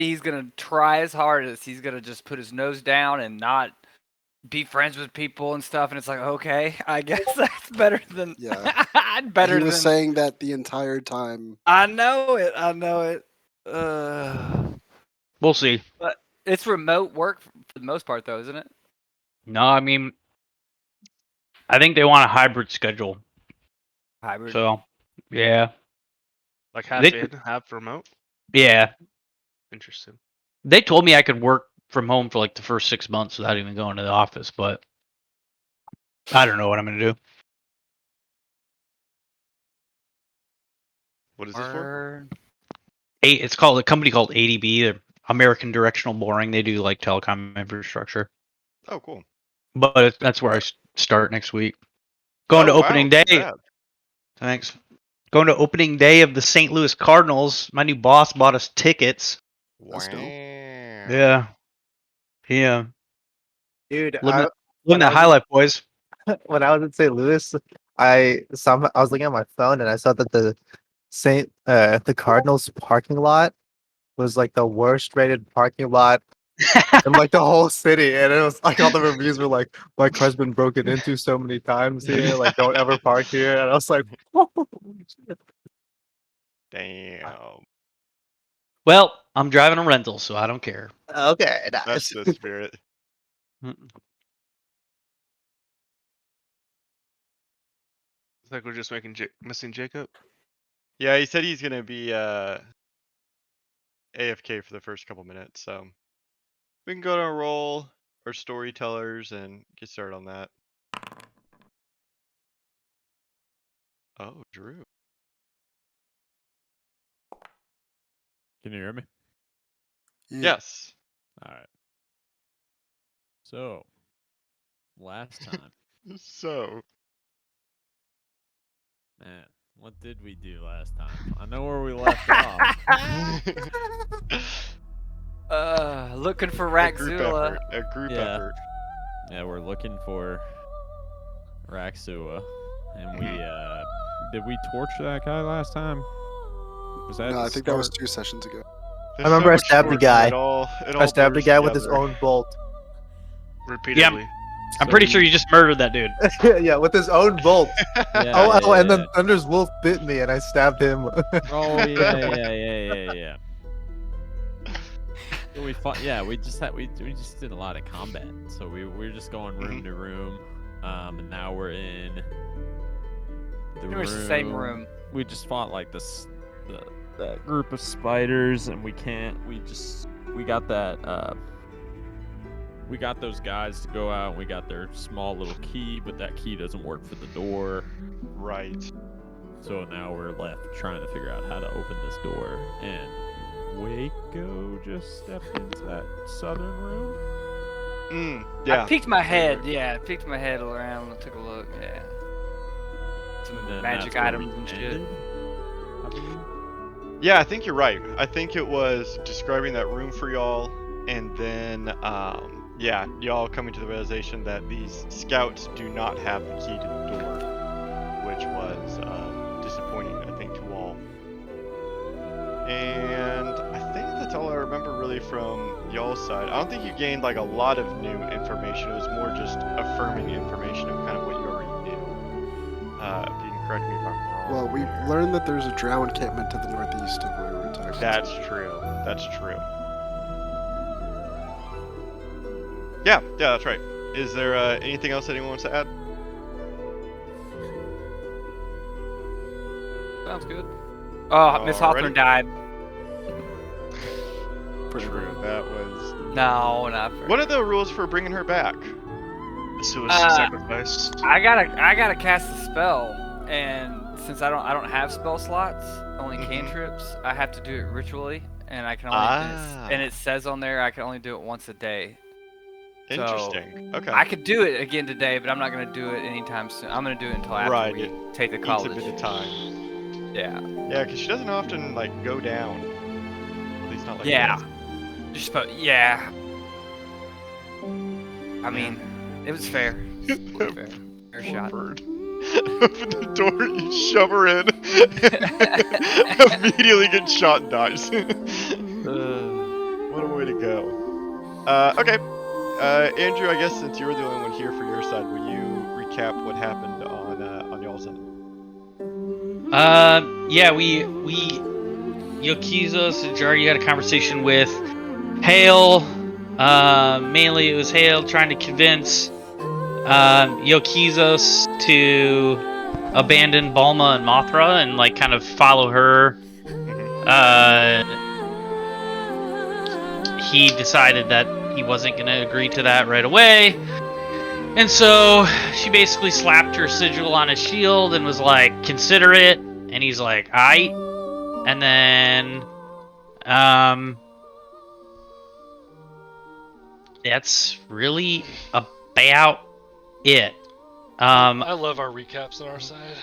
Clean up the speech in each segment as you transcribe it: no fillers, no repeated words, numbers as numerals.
he's gonna try his hardest. He's gonna just put his nose down and not be friends with people and stuff. And it's like, okay, I guess that's better than Yeah. better He was than. saying that the entire time. I know it. I know it. We'll see. But it's remote work for the most part, though, isn't it? No, I mean, I think they want a hybrid schedule. Hybrid. So, yeah. Like half They- in, half remote. Yeah. Interesting. They told me I could work from home for like the first 6 months without even going to the office, but I don't know what I'm going to do. What is this for? It's called a company called ADB, they're American Directional Boring. They do like telecom infrastructure. Oh, cool. But that's where I start next week. Going to opening day. Congrats. Thanks. Going to opening day of the St. Louis Cardinals. My new boss bought us tickets. That's dope. Yeah. Yeah. Dude, Living when that I high was- life, boys. when I was in St. Louis, I was looking at my phone and I saw that the Cardinals parking lot was like the worst rated parking lot in like the whole city, and it was like all the reviews were like, my car's been broken into so many times here, like don't ever park here. And I was like, Damn. Well, I'm driving a rental, so I don't care. okay, That's nice. the spirit. It's like we're just missing Jacob. Yeah, he said he's gonna be AFK for the first couple minutes, so we can go to a roll or storytellers and get started on that. Oh, Drew. Can you hear me? Yes. All right. So, last time, So, man, what did we do last time? I know where we left off. Looking for a group Raxula. effort. A group Yeah. effort. Yeah, we're looking for Raxua, and we did we torch that guy last time? Was that? No, the I think that was start? 2 sessions ago. I remember I There's so stabbed much the guy. more, it all I stabbed the blurs guy with his together. own bolt. Repeatedly. I'm pretty sure you just murdered that dude. Yeah, with his own bolt. Yeah, Oh, yeah, and then yeah. Thunder's wolf bit me, and I stabbed him. Oh yeah. So we fought. Yeah, we just did a lot of combat. So we were just going room to room, and now we're in the Pretty much the same room. We just fought like that group of spiders, and we got that. We got those guys to go out, and we got their small little key, but that key doesn't work for the door. Right. So now we're left trying to figure out how to open this door. And Waco just stepped into that southern room. Yeah. I peeked my head. Yeah, I peeked my head around and took a look. Yeah. Some And then magic that's where we items and shit. ended, I believe. Yeah, I think you're right. I think it was describing that room for y'all, and then, yeah, y'all coming to the realization that these scouts do not have the key to the door, which was disappointing, I think, to all. And I think that's all I remember really from y'all's side. I don't think you gained like a lot of new information. It was more just affirming information of kind of what you already knew. If you can correct me if I'm wrong. Well, we learned that there's a drow encampment to the northeast of where we were talking. That's true. That's true. Yeah, that's right. Is there anything else anyone wants to add? Sounds good. Oh, Miss Hawthorne Alrighty. died. Pretty True. rude. That was. No, not for. What are the rules for bringing her back? Suicide sacrifice. I gotta cast a spell, and since I don't have spell slots, only cantrips, I have to do it ritually, and I can only and it says on there I can only do it once a day. Interesting. Okay. I could do it again today, but I'm not gonna do it anytime soon. I'm gonna do it until after Right, we it take the Needs college. a bit of time. Yeah. Yeah, because she doesn't often like go down. At least not like Yeah. this. Just about, yeah. I mean, it was fair. It was fair. Fair shot. Bird. Open the door, you shove her in. Immediately get shot and dies. What a way to go. Okay. Andrew, I guess since you're the only one here for your side, will you recap what happened on y'all's end? Yeah, we Yokizos and Jar, you had a conversation with Hale. Mainly it was Hale trying to convince Yokizos to abandon Balma and Mothra and like kind of follow her. He decided that he wasn't going to agree to that right away. And so she basically slapped her sigil on his shield and was like, consider it. And he's like, aight. And then, that's really about it. I love our recaps on our side.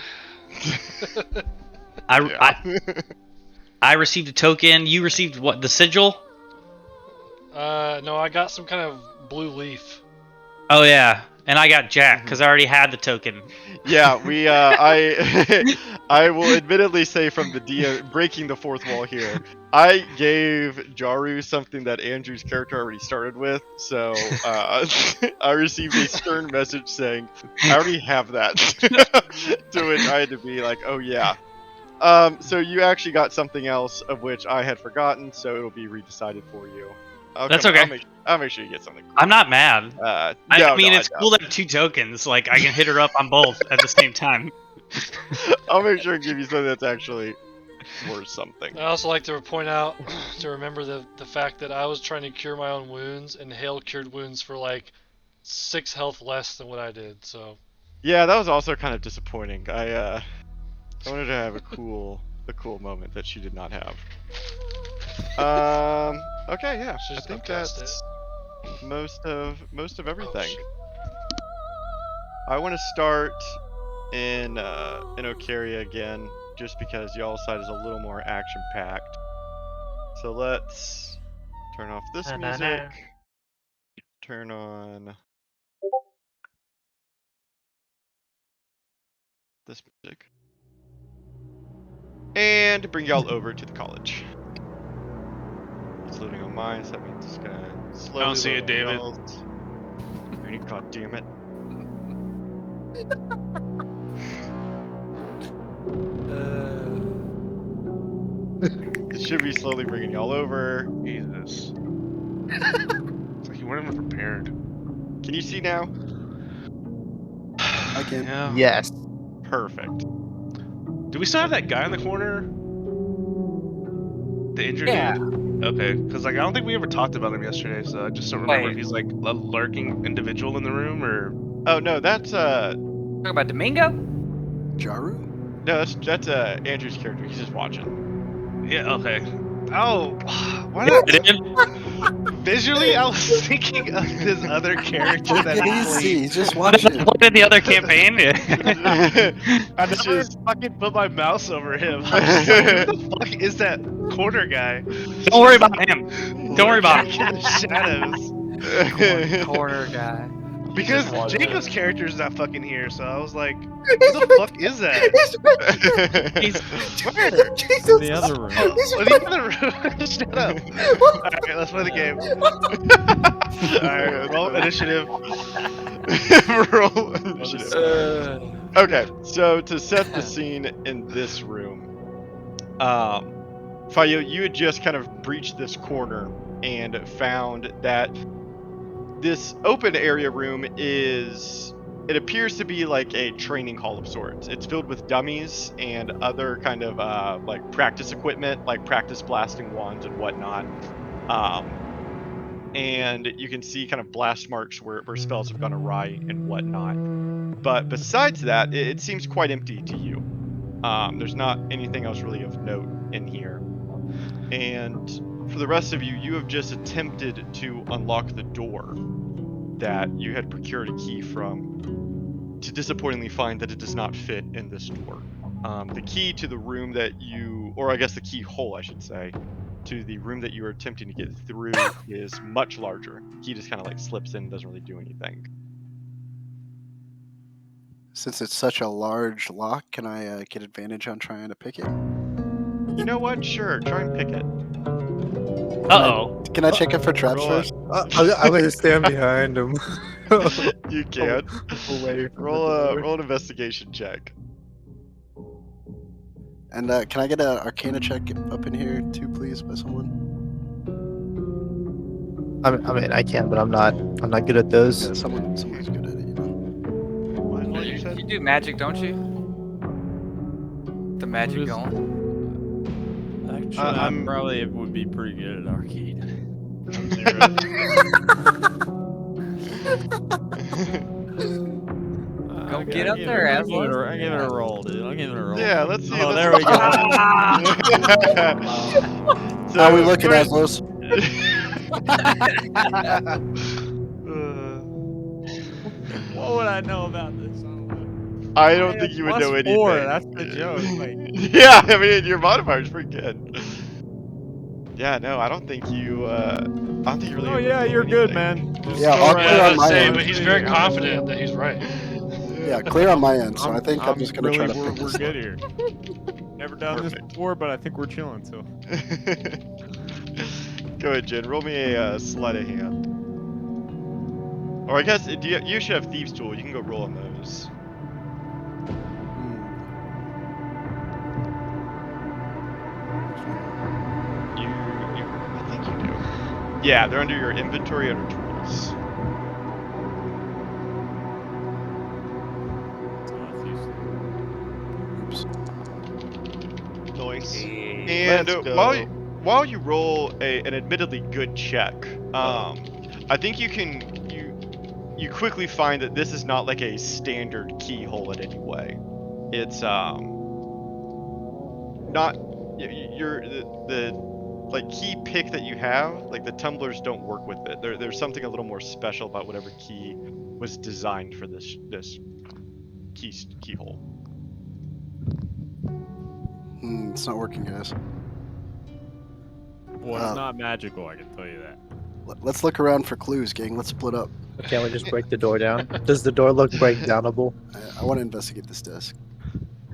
I received a token. You received what? The sigil? No, I got some kind of blue leaf. Oh yeah, and I got Jack because I already had the token. Yeah, we. I will admittedly say from the DM breaking the fourth wall here, I gave Jaru something that Andrew's character already started with, so I received a stern message saying, "I already have that." To which I had to be like, "Oh yeah." So you actually got something else of which I had forgotten, so it'll be redecided for you. That's okay. I'll make sure you get something. Cool. I'm not mad. I mean, it's cool to have 2 tokens. Like, I can hit her up on both at the same time. I'll make sure and give you something that's actually worth something. I also like to point out, to remember the fact that I was trying to cure my own wounds, and Hale cured wounds for like 6 health less than what I did, so... Yeah, that was also kind of disappointing. I wanted to have a cool moment that she did not have. Okay, yeah. I think that's most of everything. I want to start in Ocaria again, just because y'all's side is a little more action-packed. So let's turn off this music. Turn on this music. And bring y'all over to the college. It's loading on mine, so that means it's gonna slowly. I don't see it, David. God damn it. It should be slowly bringing y'all over. Jesus. It's like you weren't even prepared. Can you see now? I can. Yeah. Yes. Perfect. Do we still have that guy in the corner? The injured Yeah. dude? Okay, because like I don't think we ever talked about him yesterday, so I just don't remember if he's like a lurking individual in the room or. Oh no, that's Talking about Domingo? Jaru? no, that's Andrew's character. He's just watching. Yeah. Okay. Oh, why not? Visually, I was thinking of this other character Take that it he easy. played. He's just watching. Played the other campaign. I never fucking put my mouse over him. I was just like, who the fuck is that corner guy? Don't worry about him. Don't worry about him. In the shadows. Corner guy. Because just watched Jacob's it. character is not fucking here, so I was like, who the fuck is that? He's Where? In the other room. Oh, in the other room. Shut up. Alright, let's play the game. Alright, roll initiative. Roll initiative. Okay, so to set the scene in this room, Fayo, you had just kind of breached this corner and found that this open area room it appears to be like a training hall of sorts. It's filled with dummies and other kind of like practice equipment, like practice blasting wands and whatnot. And you can see kind of blast marks where spells have gone awry and whatnot. But besides that, it seems quite empty to you. There's not anything else really of note in here. And for the rest of you, you have just attempted to unlock the door that you had procured a key from, to disappointingly find that it does not fit in this door. The key to the room that you, or I guess the keyhole, I should say, to the room that you are attempting to get through is much larger. The key just kind of like slips in and doesn't really do anything. Since it's such a large lock, can I get advantage on trying to pick it? You know what? Sure, try and pick it. Uh-oh. Can I check it for traps Roll first? I'm gonna stand behind him. You can. Away from Roll the door. roll an investigation check. And can I get an Arcana check up in here too, please, by someone? I mean, I can, but I'm not good at those. Yeah, someone who's good at it, you know. What you You said? do magic, don't you? The magic is- going. Actually, I I'm- probably would be pretty good at arcade. I'm 0. Go get up there, I'll give it Aslo. I'll give it a roll, dude. I'll give it a roll. Yeah, let's see. Oh, let's there we go. So, How are we looking, you're- Aslos? What would I know about this? I don't think you would know +4, anything. that's the joke. Like, Yeah, I mean your modifier is pretty good. Yeah, no, I don't think you. I don't think you really. oh able to yeah, roll you're good, anything. man. Just Yeah, go all right clear Yeah, I on was my say, end. but he's very confident that he's right. Yeah, clear on my end, so I think I'm just gonna try to we're pick this good up. here. Never done this Perfect. before, but I think we're chilling. So Go ahead, Jen. Roll me a sleight of hand. Or I guess you should have thieves' tool. You can go roll on those. I think you do. Yeah, they're under your inventory under tools. Oops. Noise. And Let's go. while you roll an admittedly good check, I think you quickly find that this is not like a standard keyhole in any way. It's not the like key pick that you have, like the tumblers don't work with it. There's something a little more special about whatever key was designed for this keyhole. It's not working, guys. well, it's not magical. I can tell you that. Let's look around for clues, gang. Let's split up. Can't we just break the door down? Does the door look breakdownable? I want to investigate this desk.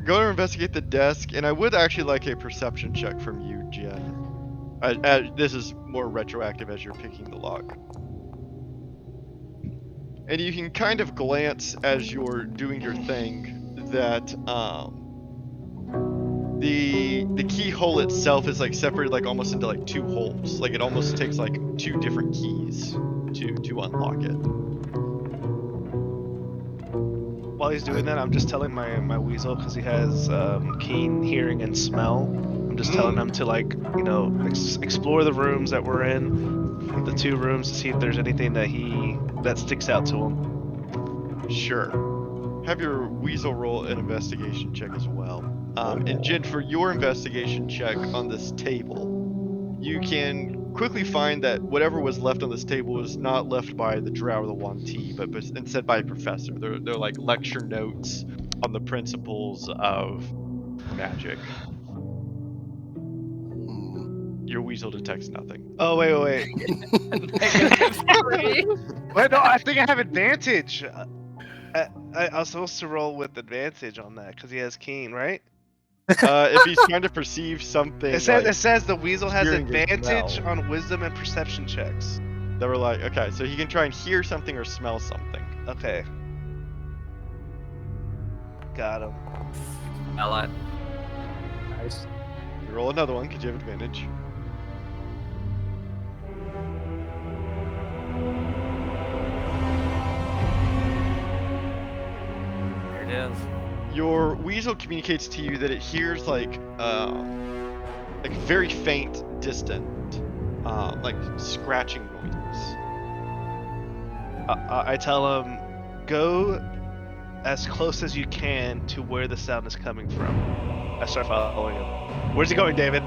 Go and investigate the desk, and I would actually like a perception check from you, Jen. This is more retroactive as you're picking the lock. And you can kind of glance as you're doing your thing that the keyhole itself is like separated like almost into like two holes. Like it almost takes like two different keys to unlock it. While he's doing that, I'm just telling my weasel, because he has keen hearing and smell. I'm just telling him to, like, you know, explore the rooms that we're in, the 2 rooms, to see if there's anything that sticks out to him. Sure. Have your weasel roll an investigation check as well. And Jen, for your investigation check on this table, you can quickly find that whatever was left on this table was not left by the drow or the Wanti, but instead by a professor. They're like lecture notes on the principles of magic. Your weasel detects nothing. Oh, wait. Wait, no, I think I have advantage. I was supposed to roll with advantage on that, because he has keen, right? If he's trying to perceive something, It says the weasel has hearing or advantage smell. on wisdom and perception checks. that were like, okay, so he can try and hear something or smell something. Okay. Got him. Smell it. Nice. You roll another one because you have advantage. There it is. Your weasel communicates to you that it hears like very faint, distant, like scratching noises. I tell him, go as close as you can to where the sound is coming from. I start following him. Where's he going, David?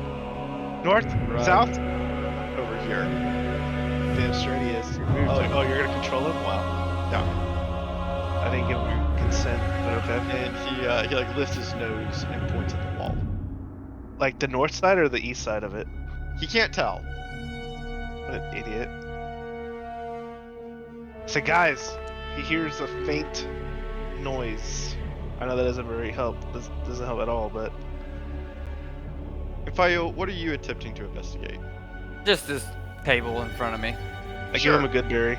North? Right. South? Over here. Damn straight he is. Oh, you're gonna control him? Wow. Yeah. I didn't give him consent, but okay. And he like lifts his nose and points at the wall. Like the north side or the east side of it? He can't tell. What an idiot. So guys, he hears a faint noise. I know that doesn't really help. Doesn't help at all, but If I, what are you attempting to investigate? Just this table in front of me. I give him a good berry.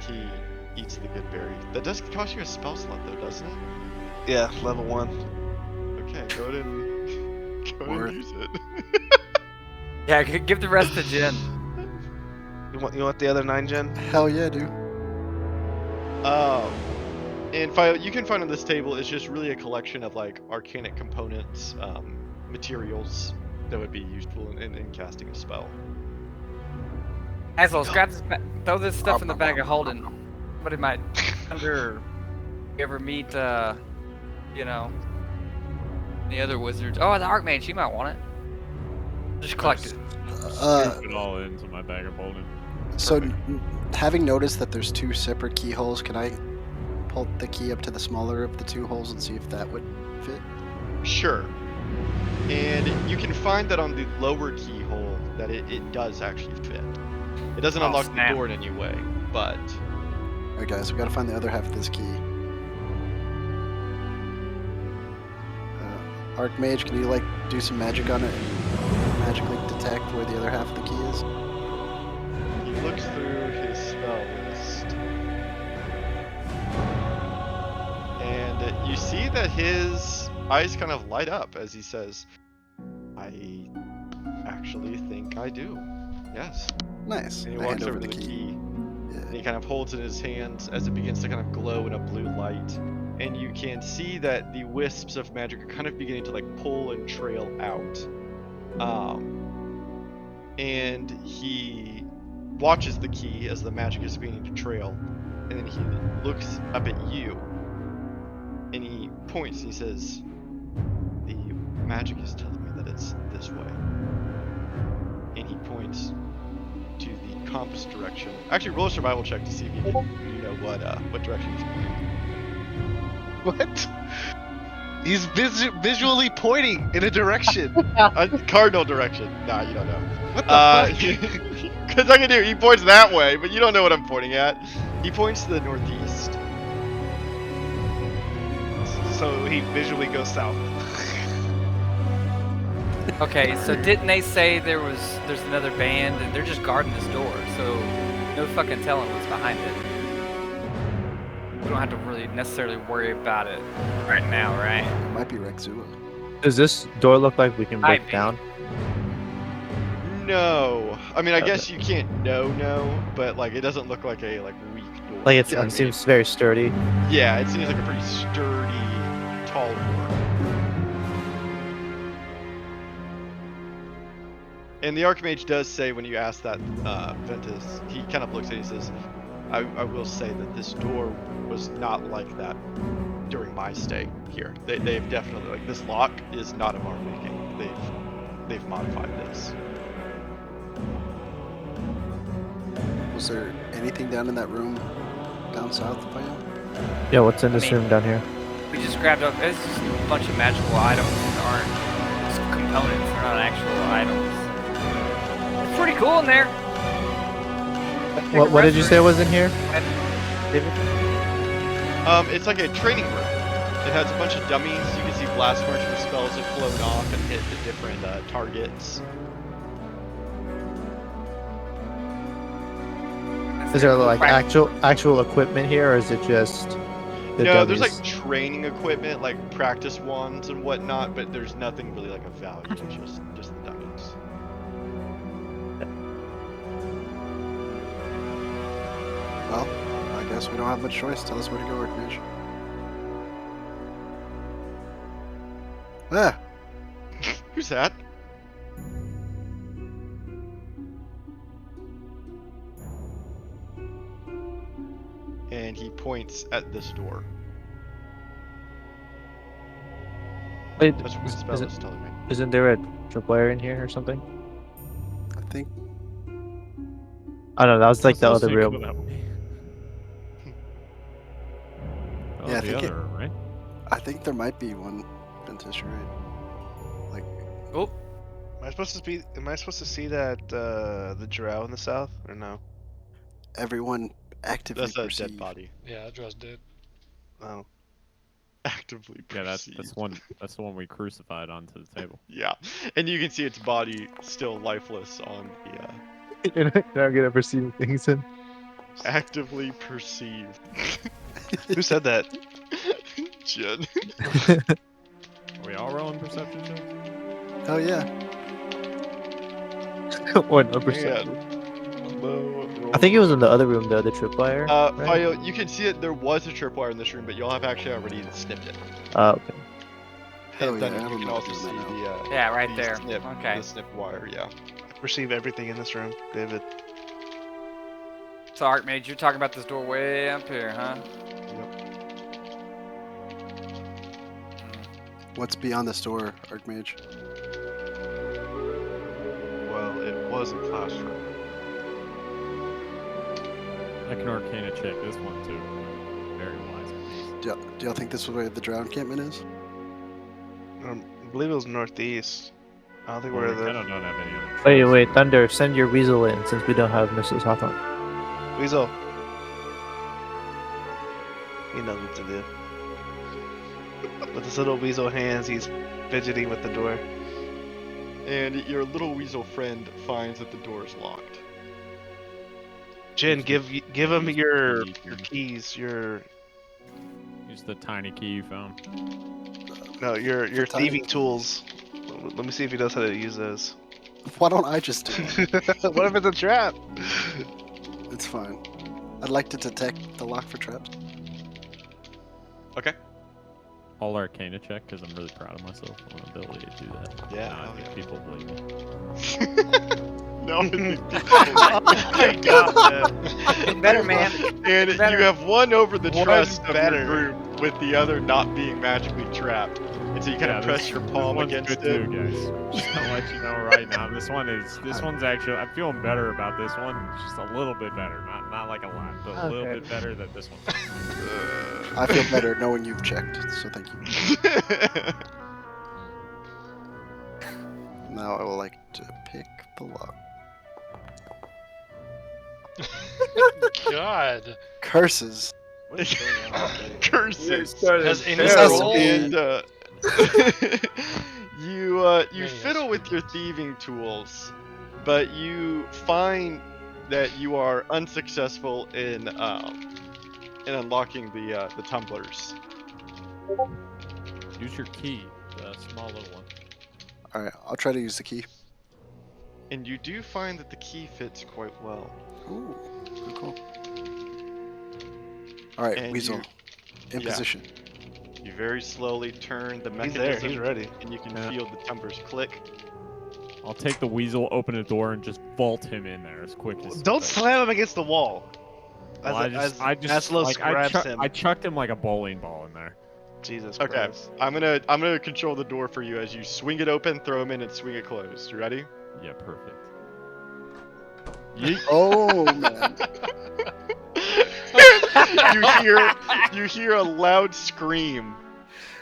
He eats the good berry. That does cost you a spell slot, though, doesn't it? Yeah, level 1. Okay, go ahead and Worth. use it. Yeah, give the rest to Jen. You want the other 9 gen? Hell yeah, dude. And you can find on this table is just really a collection of like arcanic components, materials that would be useful in casting a spell. Assholes, grab this, throw this stuff in the bag of holding. Somebody might wonder. You ever meet, you know, the other wizards? Oh, the Archmage, she might want it. Just collect it. Scoop it all into my bag of holding. So, having noticed that there's 2 separate keyholes, can I pull the key up to the smaller of the 2 holes and see if that would fit? Sure. And you can find that on the lower keyhole that it does actually fit. It doesn't unlock the door in any way, but... Alright guys, we gotta find the other half of this key. Archmage, can you like do some magic on it and magically detect where the other half of the key is? He looks through his spell list. And you see that his eyes kind of light up as he says, I actually think I do. Yes. Nice. And he I walks hand over to the key. Yeah. And he kind of holds it in his hands as it begins to kind of glow in a blue light. And you can see that the wisps of magic are kind of beginning to like pull and trail out. And he watches the key as the magic is beginning to trail. And then he looks up at you. And he points and he says, the magic is telling me that it's this way. And he points to the compass direction. Actually, roll a survival check to see if you know what direction he's pointing. What? He's visually pointing in a direction. A cardinal direction. Nah, you don't know. What the fuck? Because I can do. He points that way, but you don't know what I'm pointing at. He points to the northeast. So he visually goes south. Okay, so didn't they say there's another band and they're just guarding this door, so no fucking telling what's behind it. We don't have to really necessarily worry about it right now, right? It might be Rexua. Does this door look like we can break Might be. down? No. I mean, I Okay. guess you can't no, but like it doesn't look like a weak door. Like You know what I mean? seems very sturdy. Yeah, it seems like a pretty sturdy, tall door. And the Archmage does say when you ask that, Ventus, he kind of looks at it and says, I will say that this door was not like that during my stay here. They've definitely, like, this lock is not of our making. They've modified this. Was there anything down in that room down south by you? Yeah, what's in this mean- room down here? We just grabbed up. It's just a bunch of magical items that aren't just components. They're not actual items. It's pretty cool in there. What did you say was in here? David? It's like a training room. It has a bunch of dummies. You can see blast marks where spells have flown off and hit the different targets. Is there like actual equipment here, or is it just the No, dummies? there's like training equipment, like practice wands and whatnot, but there's nothing really like of value. It's just the dummies. Well, I guess we don't have much choice. Tell us where to go, Archmage. Ah! Who's that? And he points at this door. Wait, That's what the spell isn't, is telling me. isn't there a tripwire in here or something? I think I don't know. That was like the I was other thinking room. of that one. Oh, Yeah, I the think other room, right? I think there might be one. Ventus, you're right. Like, Oh, Am I supposed to see that the drow in the south or no? everyone actively That's a perceive. dead body. Yeah, that dress did. Oh. Actively Yeah, that's perceived. one. That's the one we crucified onto the table. Yeah, and you can see its body still lifeless on You're not gonna perceive things in. Actively perceive. Who said that? Jen. Are we all rolling perception checks? Oh yeah. Or no perception. Low I think it was roll. in the other room, the tripwire. right? Fio, you can see it. There was a tripwire in this room, but y'all have actually already snipped it. Okay. Hell And yeah, Thunder, I you don't can know also what see to do the Yeah, right the there. snip, Okay. the snip wire. Yeah. Perceive everything in this room, David. So Archmage, you're talking about this door way up here, huh? What's beyond this door, Archmage? Well, it was a classroom. I can Arcana check this one too. Very wise. Do y'all think this is where the drow encampment is? I believe it was northeast. I don't think Well, we're we the kind of don't have any other Wait, choice. wait, Thunder, send your weasel in since we don't have Mrs. Hawthorne. Weasel. He knows what to do. With his little weasel hands, he's fidgeting with the door. And your little weasel friend finds that the door is locked. Jen, give him your key. keys. Your Use the tiny key you found. your The tiny thieving keys. tools. Let me see if he knows how to use those. Why don't I just do it? What if it's a trap? It's fine. I'd like to detect the lock for traps. Okay. All Arcana check because I'm really proud of myself on the ability to do that. Yeah, Now I hell think yeah. people believe me. No, I think Oh my god, Get better, man. and Better. you have one over the One trust of better. your group, with the other not being magically trapped. And so you kind of press your palm one's against good it. too, guys. Just gonna let you know right now. This one's actually. I'm feeling better about this one. Just a little bit better, not like a lot, but a little Okay. bit better than this one. I feel better knowing you've checked, so thank you. Now I would like to pick the lock. God. Curses. What is going on? Curses. Has any This has to roll? be- And you Many fiddle with your thieving tools, but you find that you are unsuccessful in unlocking the tumblers. Use your key, the small little one. Alright, I'll try to use the key. And you do find that the key fits quite well. Ooh, cool. Alright, And Weasel. In yeah. position. You very slowly turn the He's mechanism, there. He's ready. and you can Yeah. feel the tumblers click. I'll take the weasel, open the door, and just vault him in there as quick as. Don't slam him against the wall. Well, As I just Aslos like grabs him. I chucked him like a bowling ball in there. Jesus Okay, Christ. I'm gonna control the door for you as you swing it open, throw him in, and swing it closed. You ready? Yeah, perfect. Yeet. Oh man. you hear a loud scream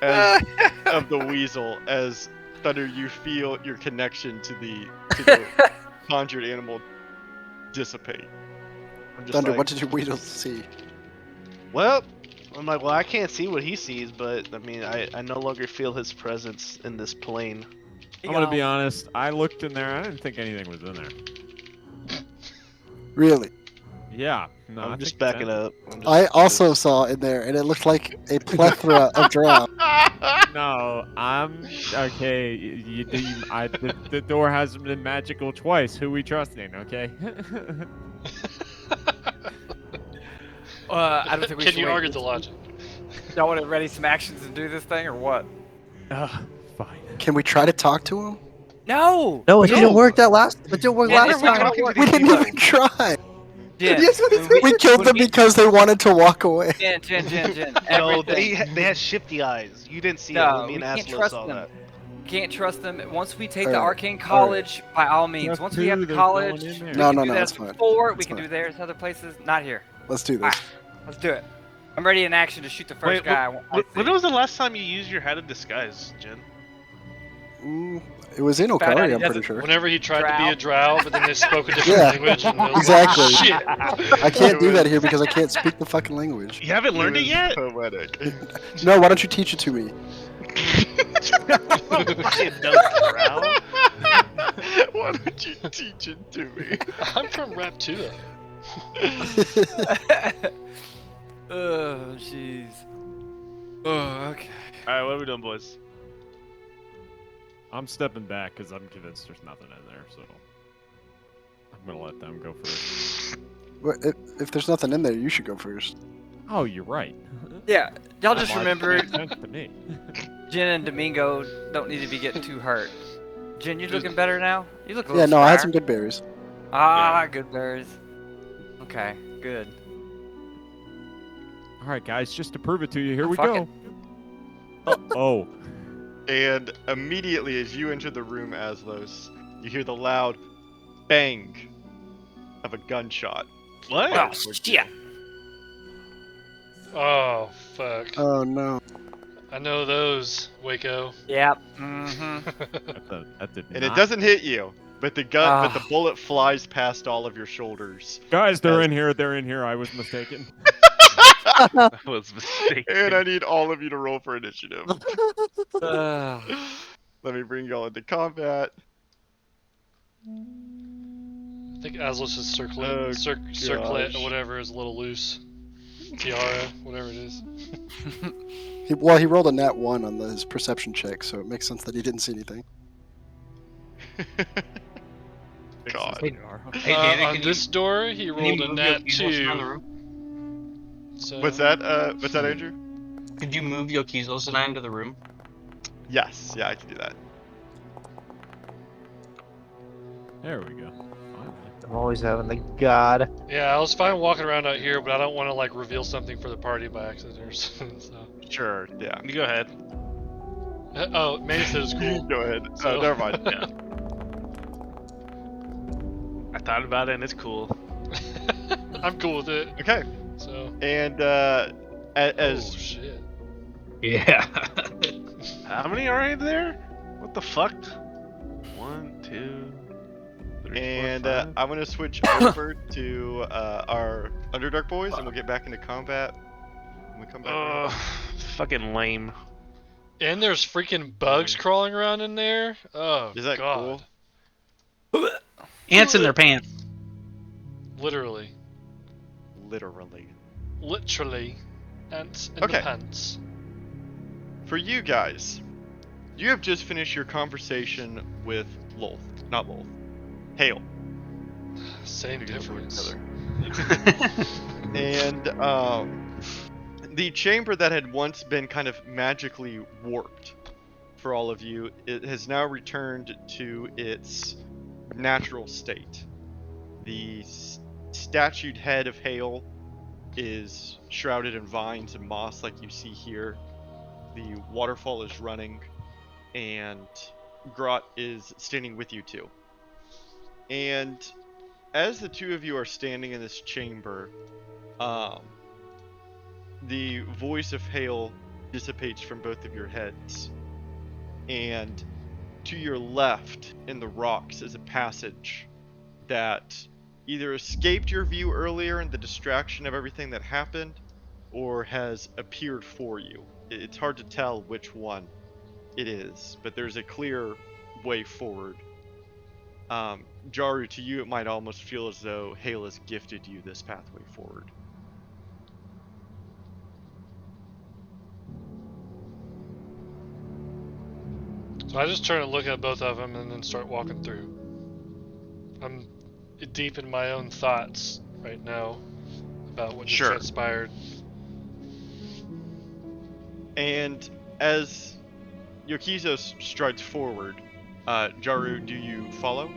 as, of the weasel as Thunder. You feel your connection to the conjured animal dissipate. I'm just Thunder, like, what did your Weasel see? Well, I'm like, well, I can't see what he sees, but I mean, I no longer feel his presence in this plane. I'm gonna be honest. I looked in there. I didn't think anything was in there. Really? Yeah. No, I'm I just think backing it's up. I also saw in there, and it looked like a plethora of drow. No, I'm okay. The door hasn't been magical twice. Who we trusting? Okay. I don't think we Can should you wait. argue the logic? Y'all want to ready some actions and do this thing, or what? Fine. Can we try to talk to him? No! No, it didn't work that last. It didn't work Yeah, last it's not time. gonna work. We didn't even try. Jen, Yes, We killed them because they wanted to walk away. Jen. No, everything. they had shifty eyes. You didn't see it. No, When me we and can't Aslo trust saw them. that. Can't trust them. Once we take the Alright, Arcane College, by all means. Just Once we have two, the there's no college, one in there. we No, can no, do no, that that's as fine. before. We That's can fine. do there as other places. Not here. Let's do this. Alright, let's do it. I'm ready in action to shoot the first Wait, guy. when was the last time you used your hat of disguise, Jen? It was in Found out Okari, he I'm pretty doesn't- sure. Whenever he tried to be Drow. a drow, but then they spoke a different Yeah, language. And they was exactly. Like, shit. I can't do that here because I can't speak the fucking language. You haven't learned it was yet? Poetic. No, why don't you teach it to me? Fucking no drow. Why don't you teach it to me? I'm from Raptua. Oh, jeez. Oh, okay. All right, what are we doing, boys? I'm stepping back because I'm convinced there's nothing in there, so I'm gonna let them go first. Well, if there's nothing in there, you should go first. Oh, you're right. Yeah, y'all That just logic remember, makes sense to me. Jen and Domingo don't need to be getting too hurt. Jen, you looking better now? You look a Yeah, little no, I had frier. some good berries. Ah, good berries. Okay, good. All right, guys, just to prove it to you, here Oh, we fuck go. Oh, And immediately as you enter the room, Aslos, you hear the loud bang of a gunshot. What? Oh, fired towards shit. you. Oh, fuck. Oh no. I know those, Waco. Yep. Mm-hmm. that did And not. it doesn't hit you, but the Ah. bullet flies past all of your shoulders. Guys, they're As- in here. They're in here. I was mistaken. I was mistaken. And I need all of you to roll for initiative. Ugh. Let me bring y'all into combat. I think Aslos' Oh, circlet or gosh. whatever is a little loose. Tiara, whatever it is. He rolled a nat 1 on his perception check, so it makes sense that he didn't see anything. God. Hey, David, On this door, he can you rolled a move your nat keys around the 2. room? So, What's that? What's that, Andrew? Could you move your keys and I into the room? Yes. Yeah, I can do that. There we go. Finally. I'm always having the god. Yeah, I was fine walking around out here, but I don't want to like reveal something for the party by accident or something. So. Sure. Yeah. You go ahead. Oh, Manny said it's cool. Go ahead. So- Oh, never mind. Yeah. I thought about it and it's cool. I'm cool with it. Okay. So. And Oh as shit. Yeah. How many are in there? What the fuck? 1, 2, 3, and 4, 5. I'm gonna switch over to our Underdark boys, and we'll get back into combat when we come back. around. Fucking lame. And there's freaking bugs crawling around in there. Oh Is that god. cool? Ants in their pants. Literally. Literally. Literally. Ants in Okay. the pants. For you guys, you have just finished your conversation with Lolth. Not Lolth. Hale. Same Figure those words difference. And the chamber that had once been kind of magically warped for all of you, it has now returned to its natural state. The statued head of Hale is shrouded in vines and moss like you see here. The waterfall is running, and Grot is standing with you two. And as the two of you are standing in this chamber, the voice of Hale dissipates from both of your heads. And to your left in the rocks is a passage that either escaped your view earlier in the distraction of everything that happened, or has appeared for you. It's hard to tell which one it is, but there's a clear way forward. Jaru, to you it might almost feel as though Hale has gifted you this pathway forward. So I just turn and look at both of them and then start walking through. I'm deep in my own thoughts right now about what just Sure. transpired. And as Yokizo strides forward, Jaru, do you follow?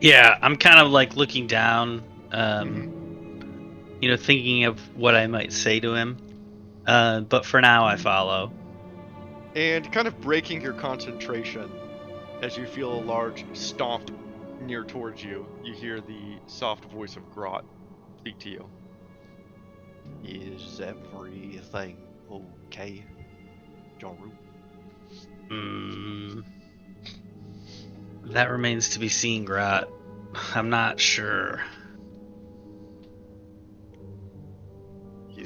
Yeah, I'm kind of like looking down, Mhm. you know, thinking of what I might say to him. But for now, I follow. And kind of breaking your concentration as you feel a large stomp near towards you, you hear the soft voice of Grot speak to you. Is everything okay, Jaru? That remains to be seen, Grot. I'm not sure.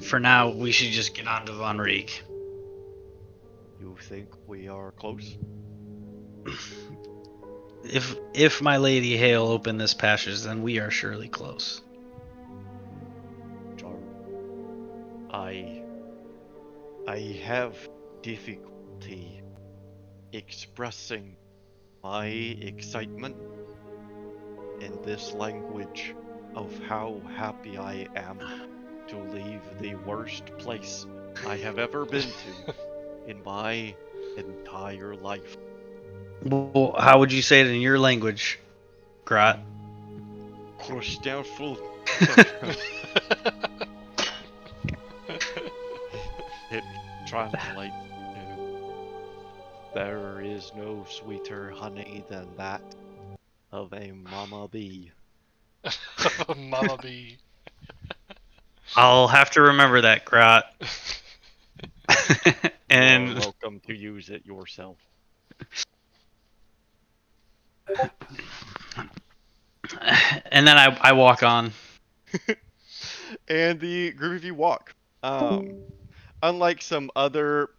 For now, we should just get on to Von Reek. You think we are close? If my lady Hale open this passage, then we are surely close. Jarl, I have difficulty expressing my excitement in this language of how happy I am to leave the worst place I have ever been to in my entire life. Well, how would you say it in your language, Grot? Doubtful. It translates to there is no sweeter honey than that of a mama bee. Mama bee. I'll have to remember that, Grot. You're And welcome to use it yourself. and then I walk on. And the group of you walk. Unlike some other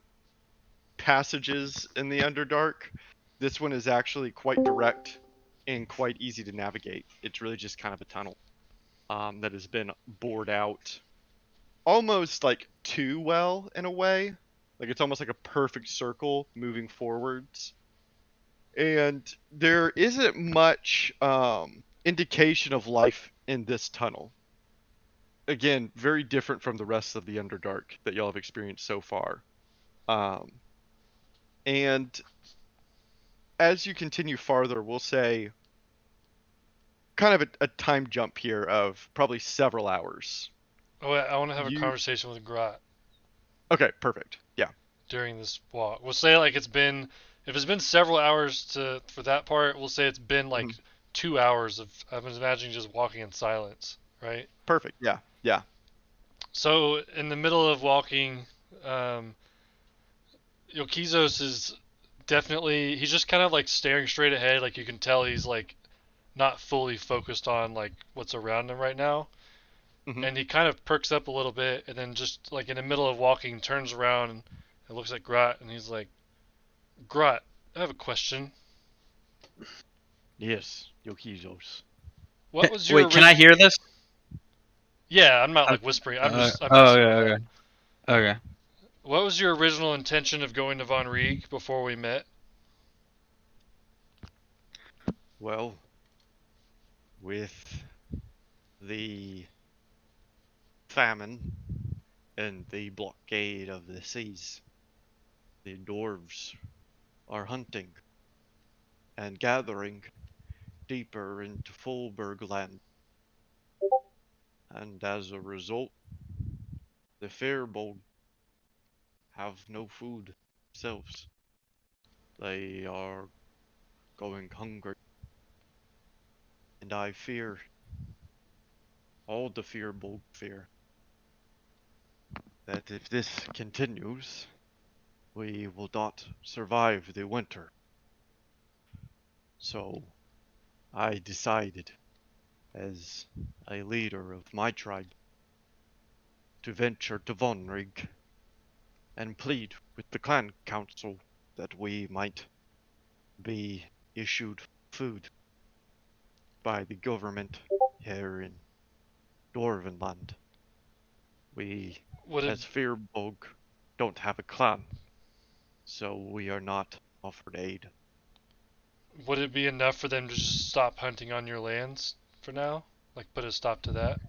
passages in the Underdark, this one is actually quite direct and quite easy to navigate. It's really just kind of a tunnel that has been bored out almost like too well in a way. Like it's almost like a perfect circle moving forwards. And there isn't much indication of life in this tunnel. Again, very different from the rest of the Underdark that y'all have experienced so far. Um, and as you continue farther, we'll say kind of a time jump here of probably several hours. Oh, wait, I want to have a You conversation with Grot okay? Perfect. Yeah. during this walk. We'll say like if it's been several hours for that part, we'll say it's been like Mhm. 2 hours of I'm imagining just walking in silence, right? Perfect. Yeah. Yeah. So in the middle of walking, um, Yokizos is definitely he's just kind of like staring straight ahead, like you can tell he's like not fully focused on like what's around him right now. Hmm. And he kind of perks up a little bit, and then just like in the middle of walking, turns around and looks at Grot, and he's like, "Grot, I have a question. Yes, Yokizos. What was your Wait, can I original?" hear this? Yeah, I'm not I'm, like whispering. I'm oh, asking Grot. okay, okay. Okay. What was your original intention of going to Von Rieg before we met? Well, with the famine and the blockade of the seas, the dwarves are hunting and gathering deeper into Fulberg land, and as a result, the Firbolg have no food themselves. They are going hungry, and I fear, all the Firbolg fear, that if this continues, we will not survive the winter. So I decided, as a leader of my tribe, to venture to Vonrig and plead with the clan council that we might be issued food by the government here in Dwarvenland. We, Would it as Firbolg, don't have a clan, so we are not offered aid. would it be enough for them to just stop hunting on your lands for now? Like put a stop to that?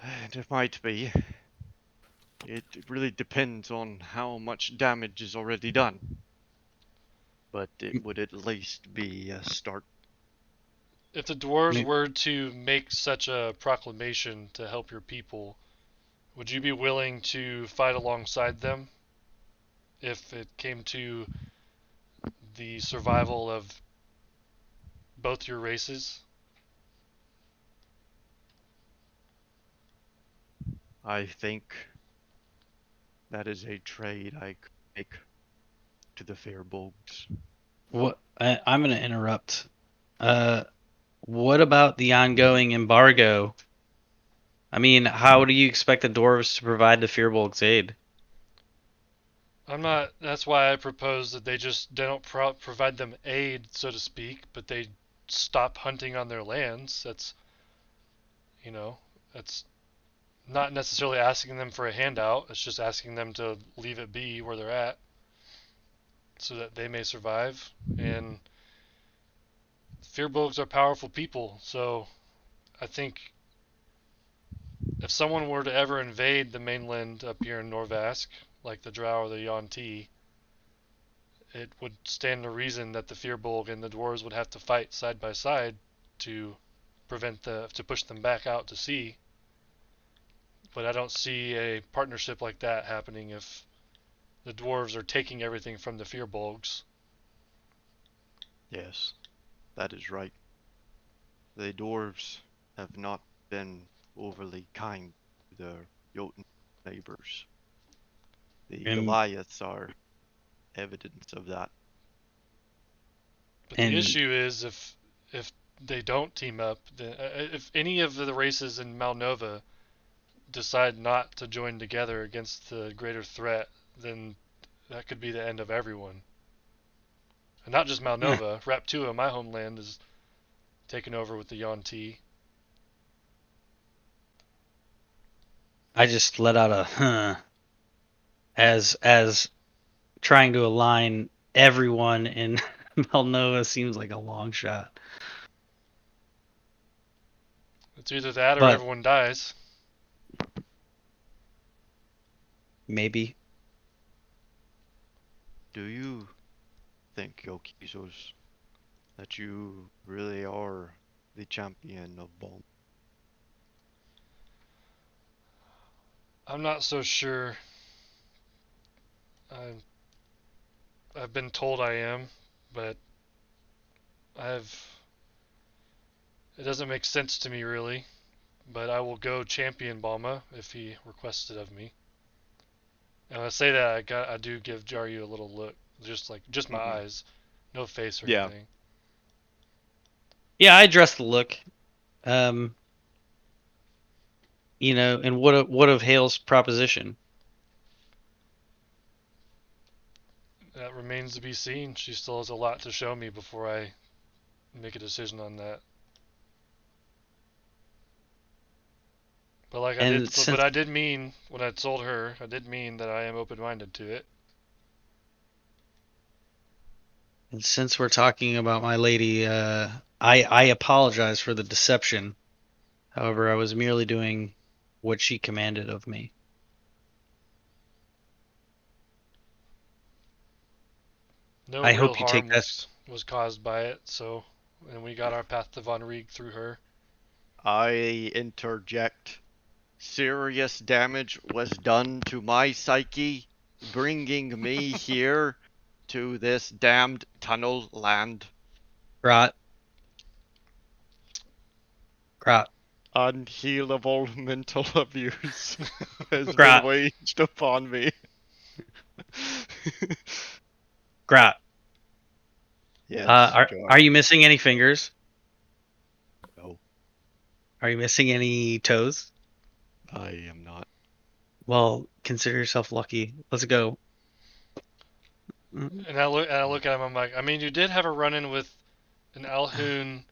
And it might be. It really depends on how much damage is already done. But it would at least be a start. If the dwarves Maybe, were to make such a proclamation to help your people, would you be willing to fight alongside them if it came to the survival of both your races? I think that is a trade I could make to the Firbolgs. what? I'm gonna interrupt. Uh, what about the ongoing embargo? I mean, how do you expect the dwarves to provide the Firbolg's aid? I'm not. That's why I propose that they just don't provide them aid, so to speak, but they stop hunting on their lands. You know, that's not necessarily asking them for a handout. It's just asking them to leave it be where they're at, so that they may survive. And Fearbolgs are powerful people, so I think if someone were to ever invade the mainland up here in Norvask, like the Drow or the Yuan-Ti, it would stand to reason that the Firbolg and the dwarves would have to fight side by side to to push them back out to sea. But I don't see a partnership like that happening if the dwarves are taking everything from the Firbolgs. Yes, that is right. The dwarves have not been overly kind to their Jotun neighbors. The And Goliaths are evidence of that. But the and issue is if they don't team up, if any of the races in Malnova decide not to join together against the greater threat, then that could be the end of everyone. And not just Malnova. Raptua, my homeland, is taken over with the Yuan-Ti. I just let out a as trying to align everyone in Malnova seems like a long shot. It's either that or But everyone dies. maybe. Do you think, Yokizos, that you really are the champion of Balm? I'm not so sure. I've, I've been told I am, but I've. It doesn't make sense to me really. But I will go champion Balma if he requests it of me. And when I say that, I do give Jaryu a little look, just my eyes, no face or Yeah. anything. Yeah, I addressed the look. Um, and what of Hale's proposition? That remains to be seen. She still has a lot to show me before I make a decision on that. But Since I did mean when I told her, I did mean that I am open-minded to it. and since we're talking about my lady, I apologize for the deception. However, I was merely doing what she commanded of me. No I real hope you take harm that. was caused by it, and we got our path to Von Rieg through her. I interject. Serious damage was done to my psyche, bringing me here to this damned tunnel land. Grot. Grot. Unhealable mental abuse has been Grot. waged upon me. Grot. Yes, Are you missing any fingers? No, Are you missing any toes? I am not. Well, consider yourself lucky. Let's go. Mm. And I look at him. I'm like, I mean, you did have a run-in with an Alhoon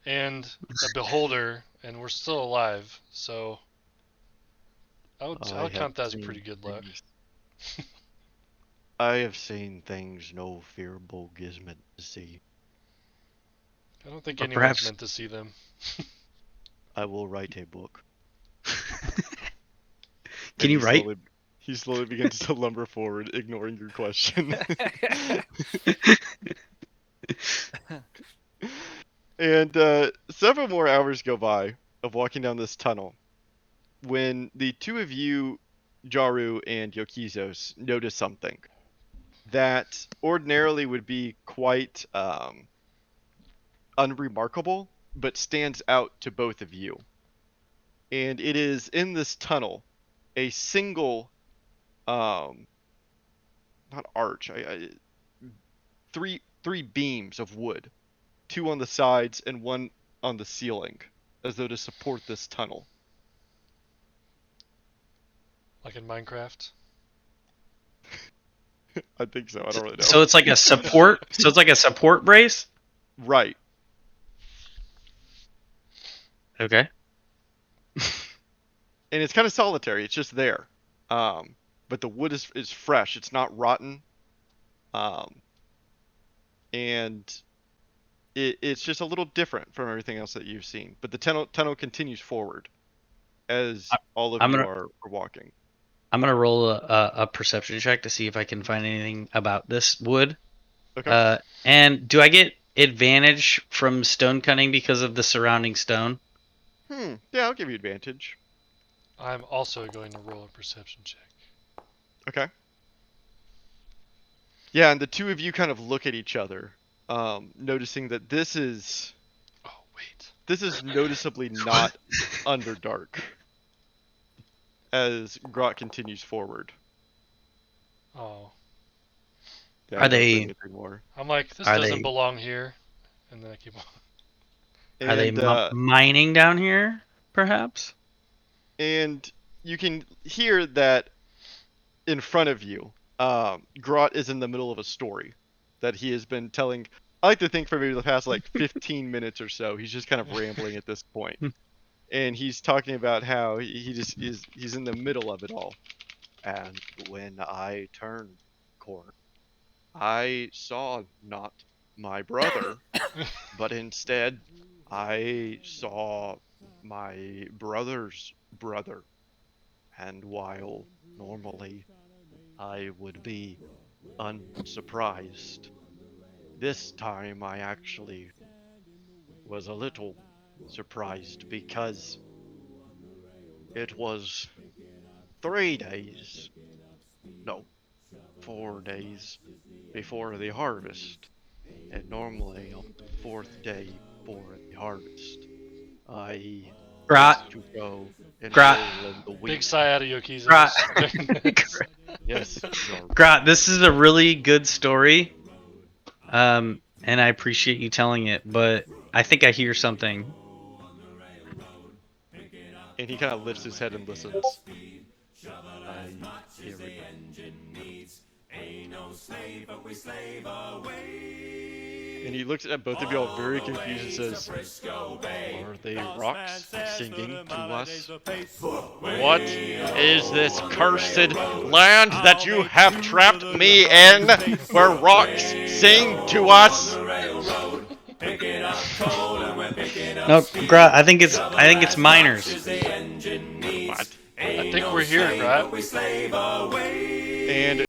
and a Beholder, and we're still alive. So I I would have count that as pretty seen good luck. things. I have seen things no Fearbolg is meant to see. I don't think Or anyone's perhaps meant to see them. I will write a book. Can you write? He slowly begins to lumber forward, ignoring your question. And several more hours go by of walking down this tunnel when the two of you, Jaru and Yokizos, notice something that ordinarily would be quite unremarkable, but stands out to both of you. And it is in this tunnel a single, not arch, three beams of wood, two on the sides and one on the ceiling, as though to support this tunnel. Like in Minecraft. I think so. I don't really know. So it's like a support. So it's like a support brace. Right. Okay. And it's kind of solitary. It's just there. But the wood is fresh. It's not rotten. And it's just a little different from everything else that you've seen. But the tunnel continues forward as all of I'm you gonna are walking. I'm gonna roll a perception check to see if I can find anything about this wood. Okay. And do I get advantage from stone cutting because of the surrounding stone? Yeah, I'll give you advantage. I'm also going to roll a perception check. Okay. Yeah, and the two of you kind of look at each other, noticing that this is Oh, wait. noticeably not underdark as Grot continues forward. Oh. Yeah, Are he doesn't say they anything more. I'm like, this Are doesn't they belong here. And then I keep on. are they And mining down here? Perhaps. and you can hear that in front of you, Grot is in the middle of a story that he has been telling. I like to think for maybe the past like 15 minutes or so, he's just kind of rambling at this point. And he's talking about how he just he's in the middle of it all. And when I turned the corner, I saw not my brother, but instead I saw my brother's brother. And while normally I would be unsurprised, this time I actually was a little surprised because it was 3 days, no, 4 days before the harvest. And normally on the fourth day before the harvest, I was Grot. to go and Grot. roll in the Big wheat. sigh out of Yoki's. Grot. Yes, your Grot, this is a really good story. And I appreciate you telling it, but I think I hear something. and he kind of lifts his head and listens. I hear it. And he looks at both of y'all very confused and says, "Are they rocks singing to us? What is this cursed land that you have trapped me in, where rocks sing to us?" No, Grot, I think it's miners. What? I think we're here, right? And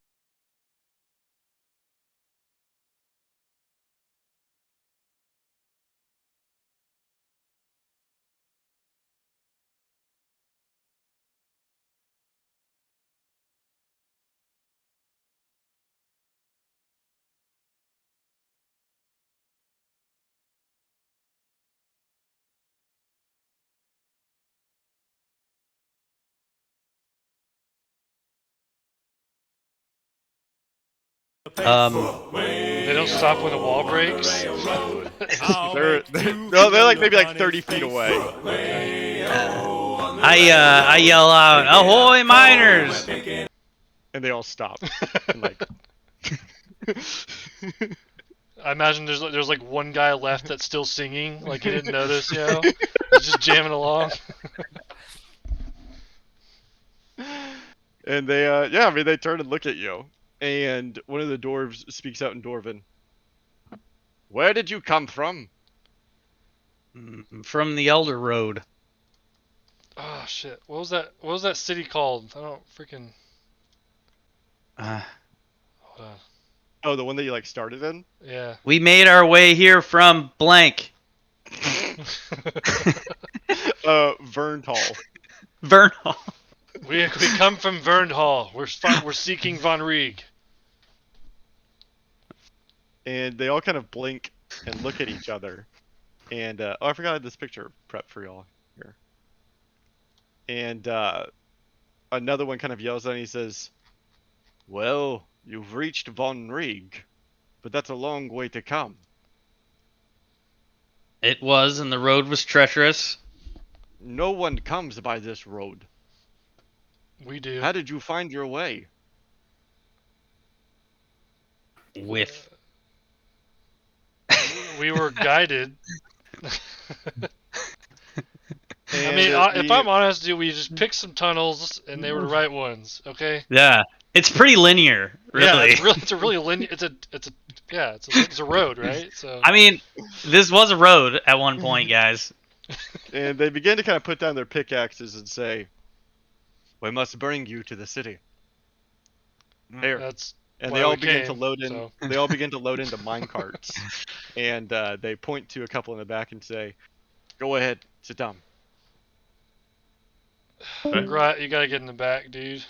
They don't stop when the wall breaks. they're like maybe like 30 feet away. I yell out, "Ahoy, miners!" And they all stop. And like I imagine there's like one guy left that's still singing, like he didn't notice, you know? He's just jamming along. And they yeah, I mean they turn and look at you. And one of the dwarves speaks out in Dwarven. "Where did you come from?" From the Elder Road. Oh shit! What was that? What was that city called? I don't freaking. Hold on. Oh, the one that you like started in? Yeah. We made our way here from blank. Verntal. Vernal. we come from Vernhall. We're seeking Von Rieg. And they all kind of blink and look at each other. And oh, I forgot I had this picture prep for y'all here. And another one kind of yells at him and he says, "Well, you've reached Von Rieg, but that's a long way to come." It was, and the road was treacherous. "No one comes by this road. We do. How did you find your way?" With. We were guided. I mean, And if I'm honest, dude, we just picked some tunnels and they were the right ones. Okay. Yeah, it's pretty linear, really. Yeah, it's a really linear. It's a road, right? So. I mean, this was a road at one point, guys. and they begin to kind of put down their pickaxes and say, "We must bring you to the city." Here. That's And why they all we begin came, to load in. so. They all begin to load into mine carts, and they point to a couple in the back and say, "Go ahead, sit down." Grot, you gotta get in the back, dude.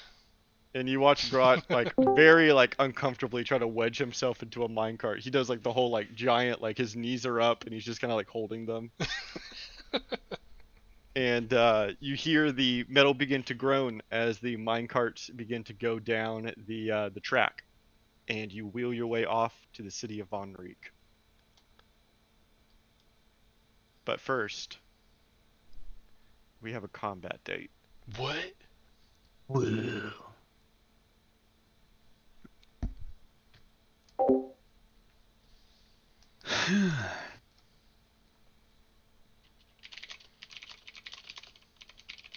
And you watch Grot like very like uncomfortably try to wedge himself into a minecart. He does like the whole like giant like his knees are up and he's just kind of like holding them. And you hear the metal begin to groan as the minecarts begin to go down the track, and you wheel your way off to the city of Von Riek. But first, we have a combat date. What? Woo.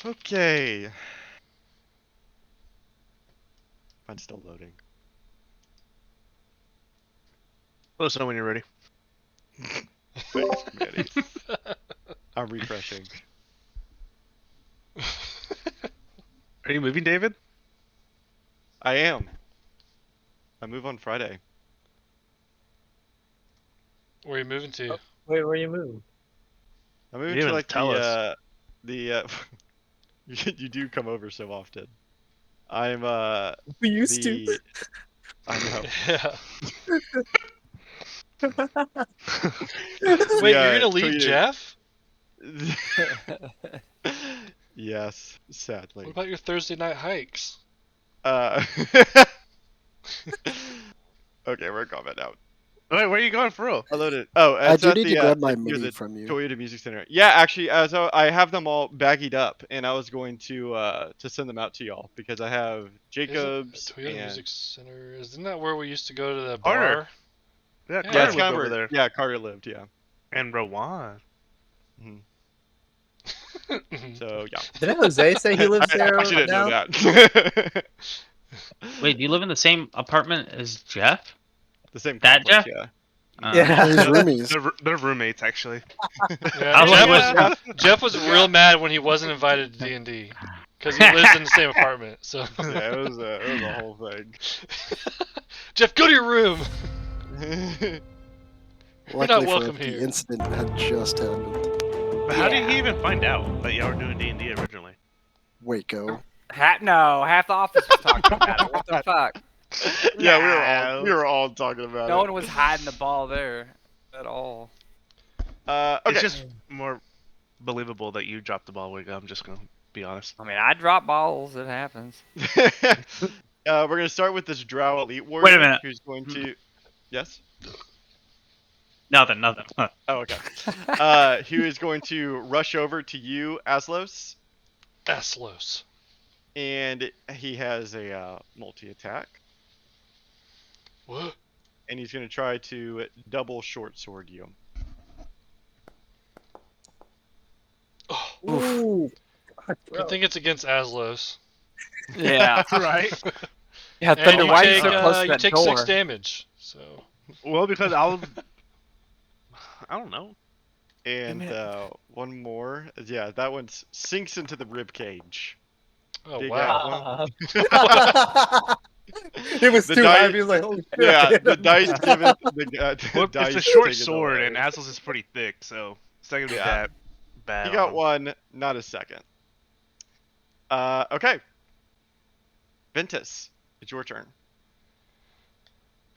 Okay. I'm still loading. Let us know when you're ready. Thanks, Manny. I'm refreshing. Are you moving, David? I am. I move on Friday. Where are you moving to? Where you move? I'm moving You to didn't like tell us. the you do come over so often. I'm We used to. the I know. Yeah. The, Wait, you're gonna leave tweeting- Jeff? Yes, sadly. What about your Thursday night hikes? Okay, we're coming out. Wait, where are you going for real? I loaded. Oh, I it's do at need the, to grab my near mini the from you. Toyota Music Center. Yeah, actually, I have them all baggied up, and I was going to send them out to y'all because I have Jacobs Toyota and Music Center. Isn't that where we used to go to the Carter. bar? Yeah, Yeah, Carter yeah, I it's lived kind of over where there. yeah Carter lived. Yeah. And Rowan. So yeah. Didn't Jose say he lives I there actually didn't know now? that. Wait, do you live in the same apartment as Jeff? The same That complex, Jeff? yeah. Yeah. His roomies. They're roommates, actually. Yeah, I was Jeff like, was Jeff was real mad when he wasn't invited to D&D because he lives in the same apartment. So Yeah, it was a whole thing. Jeff, go to your room. Luckily for welcome it, here. the incident had just happened. But how did he even find out that y'all were doing D&D originally? Waco. No, half the office was talking about it. What the fuck? Yeah, we were all talking about No it. one was hiding the ball there at all. Okay. It's just more believable that you dropped the ball, Wig. I'm just gonna be honest. I mean, I drop balls. It happens. We're gonna start with this Drow Elite Warrior. Wait a minute. Who's going to? Yes. Nothing. Huh. Oh, okay. Who is going to rush over to you, Aslos? Aslos. And he has a multi-attack, What? and he's going to try to double short sword you. Oh, Ooh. God, good thing it's against Aslos. Yeah. Right? Yeah, And Thunder, you why are you take, so close to you that take door? 6 damage. So. Well, because I don't know. And one more. Yeah, that one sinks into the rib cage. Oh Dig wow. that one. It was The too dice- high. He was like, "Holy shit!" Yeah, the dice give it. The Well, dice it's a short take it sword, away. and Aslos is pretty thick, so it's not gonna be Yeah. that bad. He on got him. one, not a second. Okay. Ventus, it's your turn.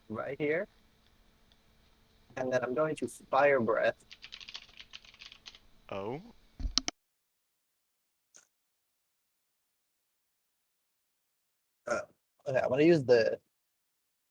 Right here. And then I'm going to fire breath. Oh. Okay, I'm gonna use the